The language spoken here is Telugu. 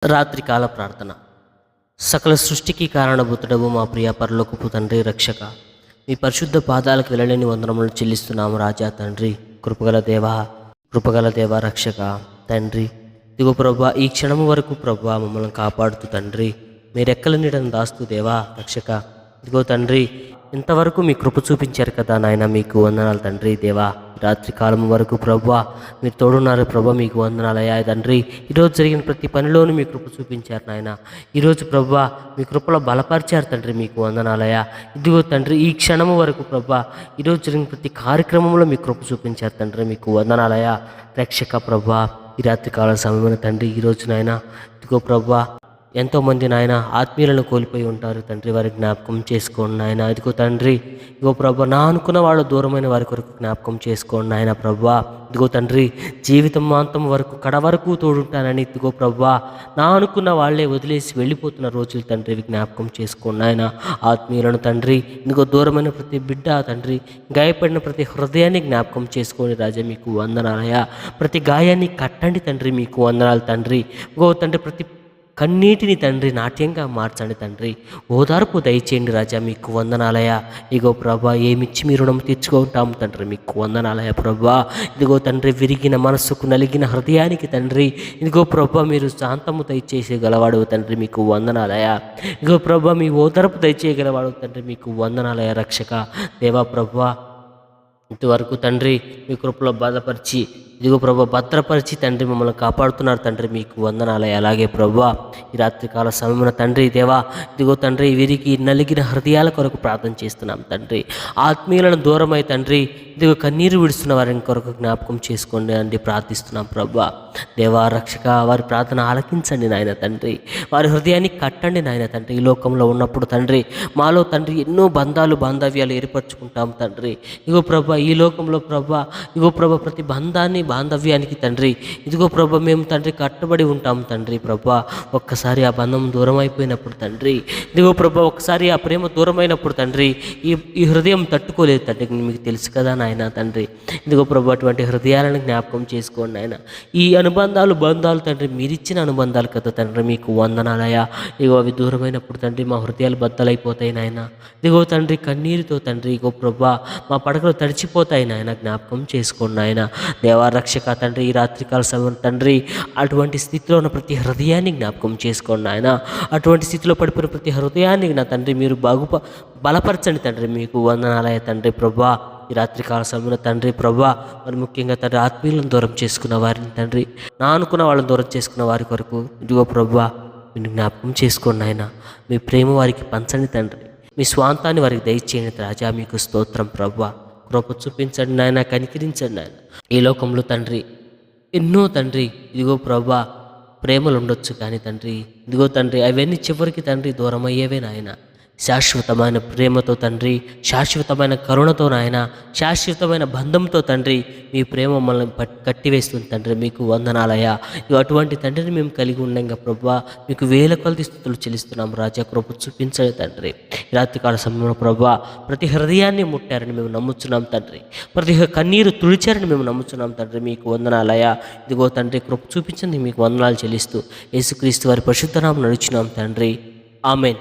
రాత్రికాల ప్రార్థన. సకల సృష్టికి కారణభూతుడవు మా ప్రియ పరలోకపు తండ్రి, రక్షక, మీ పరిశుద్ధ పాదాలకు వెళ్ళలేని వందనములు చెల్లిస్తున్నాము రాజా. తండ్రి, కృపగల దేవ, రక్షక, తండ్రి, ఇదిగో ప్రభా, ఈ క్షణము వరకు ప్రభా మమ్మల్ని కాపాడుతూ తండ్రి, మీరెక్కల నీడను దాస్తూ దేవా, రక్షక, ఇదిగో తండ్రి, ఇంతవరకు మీ కృప చూపించారు కదా నాయన, మీకు వందనాలు తండ్రి. దేవా, రాత్రి కాలం వరకు ప్రభా మీరు తోడున్నారు ప్రభా, మీకు వందనాలయ్యా తండ్రి. ఈరోజు జరిగిన ప్రతి పనిలోనూ మీ కృప చూపించారు నాయన. ఈరోజు ప్రభా మీ కృపలో బలపరిచారు తండ్రి, మీకు వందనాలయ్యా. ఇదిగో తండ్రి, ఈ క్షణము వరకు ప్రభా ఈరోజు జరిగిన ప్రతి కార్యక్రమంలో మీ కృప చూపించారు తండ్రి, మీకు వందనాలయ్యా. రక్షక ప్రభా, ఈ రాత్రి కాల సమయమైన తండ్రి, ఈరోజు నాయన ఇదిగో ప్రభా ఎంతోమంది నాయన ఆత్మీయులను కోల్పోయి ఉంటారు తండ్రి, వారి జ్ఞాపకం చేసుకోండి నాయన. ఇదిగో తండ్రి, ఇదిగో ప్రభా, నా అనుకున్న వాళ్ళు దూరమైన వారి కొరకు జ్ఞాపకం చేసుకోండి నాయన. ప్రభా, ఇదిగో తండ్రి, జీవితం అంతం వరకు కడ వరకు తోడుంటానని ఇదిగో ప్రభా నా అనుకున్న వాళ్ళే వదిలేసి వెళ్ళిపోతున్న రోజులు తండ్రి, జ్ఞాపకం చేసుకోండి నాయన. ఆత్మీయులను తండ్రి, ఇదిగో దూరమైన ప్రతి బిడ్డ తండ్రి, గాయపడిన ప్రతి హృదయాన్ని జ్ఞాపకం చేసుకోండి రాజా, మీకు వందనాలయ్యా. ప్రతి గాయాన్ని కట్టండి తండ్రి, మీకు వందనాలు తండ్రి. ఇదిగో తండ్రి, ప్రతి కన్నీటిని తండ్రి నాట్యంగా మార్చండి తండ్రి, ఓదార్పు దయచేయండి రాజా, మీకు వందనాలయ. ఇగో ప్రభా, ఏమిచ్చి మీ రుణం తీర్చుకుంటాము తండ్రి, మీకు వందనాలయ. ప్రభా, ఇదిగో తండ్రి, విరిగిన మనస్సుకు నలిగిన హృదయానికి తండ్రి, ఇదిగో ప్రభా మీరు శాంతము దయచేయగలవాడు తండ్రి, మీకు వందనాలయ. ఇగో ప్రభా, మీ ఓదార్పు దయచేయగలవాడు తండ్రి, మీకు వందనాలయ. రక్షక దేవా, ప్రభా ఇంతవరకు తండ్రి మీ కృపలో బాధపరిచి ఇదిగో ప్రభా భద్రపరిచి తండ్రి మమ్మల్ని కాపాడుతున్నారు తండ్రి, మీకు వందనాలయ. అలాగే ప్రభా ఈ రాత్రికాల సమయమున తండ్రి దేవా, ఇదిగో తండ్రి, వీరికి నలిగిన హృదయాల కొరకు ప్రార్థన చేస్తున్నాం తండ్రి. ఆత్మీయులను దూరమై తండ్రి, ఇదిగో కన్నీరు విడుస్తున్న వారిని కొరకు జ్ఞాపకం చేసుకోండి అండి, ప్రార్థిస్తున్నాం ప్రభా. దేవా, రక్షక, వారి ప్రార్థన ఆలకించండి నాయన తండ్రి, వారి హృదయాన్ని కట్టండి నాయన తండ్రి. ఈ లోకంలో ఉన్నప్పుడు తండ్రి మాలో తండ్రి ఎన్నో బాంధవ్యాలు ఏర్పరచుకుంటాం తండ్రి. ఇగో ప్రభా ఈ లోకంలో ప్రభా, ఇగో ప్రభా ప్రతి బాంధవ్యానికి తండ్రి, ఇదిగో ప్రభా మేము తండ్రి కట్టుబడి ఉంటాం తండ్రి. ప్రభా ఒక్కసారి ఆ బంధం దూరం అయిపోయినప్పుడు తండ్రి, ఇదిగో ప్రభా ఒక్కసారి ఆ ప్రేమ దూరమైనప్పుడు తండ్రి, ఈ హృదయం తట్టుకోలేదు తండ్రి, మీకు తెలుసు కదా నాయన తండ్రి. ఇదిగో ప్రభా అటువంటి హృదయాలను జ్ఞాపకం చేసుకోండి నాయన. ఈ బంధాలు తండ్రి మీరిచ్చిన అనుబంధాలు కదా తండ్రి, మీకు వందనాలయ. ఇగో అవి దూరమైనప్పుడు తండ్రి మా హృదయాలు బద్దలైపోతాయి నాయన. ఇదిగో తండ్రి, కన్నీరుతో తండ్రి ఇగో ప్రభా మా పడకలు తడిచిపోతాయి నాయన, జ్ఞాపకం చేసుకోండి నాయన. దేవా, రక్షక తండ్రి, ఈ రాత్రికాల సమయం తండ్రి అటువంటి స్థితిలో ఉన్న ప్రతి హృదయాన్ని జ్ఞాపకం చేసుకోండి నాయన. అటువంటి స్థితిలో పడిపోయిన ప్రతి హృదయాన్ని నా తండ్రి మీరు బలపరచండి తండ్రి, మీకు వందనాలయ తండ్రి. ప్రభా ఈ రాత్రికాల సమయంలో తండ్రి ప్రభా మరి ముఖ్యంగా తండ్రి ఆత్మీయులను దూరం చేసుకున్న వారిని తండ్రి, నా అనుకున్న వాళ్ళని దూరం చేసుకున్న వారి కొరకు ఇదిగో ప్రభా మీరు జ్ఞాపకం చేసుకోండి ఆయన. మీ ప్రేమ వారికి పంచండి తండ్రి, మీ స్వాంతాన్ని వారికి దయచేయండి రాజా, మీకు స్తోత్రం. ప్రభా కృప చూపించండి నాయన, కనికరించండి నాయన. ఈ లోకంలో తండ్రి ఎన్నో తండ్రి ఇదిగో ప్రభా ప్రేమలు ఉండొచ్చు కానీ తండ్రి, ఇదిగో తండ్రి అవన్నీ చివరికి తండ్రి దూరం అయ్యేవే నాయన. శాశ్వతమైన ప్రేమతో తండ్రి, శాశ్వతమైన కరుణతో నాయన, శాశ్వతమైన బంధంతో తండ్రి మీ ప్రేమ మమ్మల్ని కట్టివేస్తుంది తండ్రి, మీకు వందనాలయ. అటువంటి తండ్రిని మేము కలిగి ఉండగా ప్రభా మీకు వేల కొలది స్తుతులు చెల్లిస్తున్నాం రాజా, కృప చూపించండి తండ్రి. రాత్రికాల సమయంలో ప్రభా ప్రతి హృదయాన్ని ముట్టారని మేము నమ్ముచున్నాం తండ్రి, ప్రతి కన్నీరు తుడిచారని మేము నమ్ముచున్నాం తండ్రి, మీకు వందనాలయ. ఇదిగో తండ్రి కృప చూపించండి, మీకు వందనాలు చెల్లిస్తూ యేసుక్రీస్తు వారి పరిశుద్ధ నామమున నడుచున్నాం తండ్రి, ఆమేన్.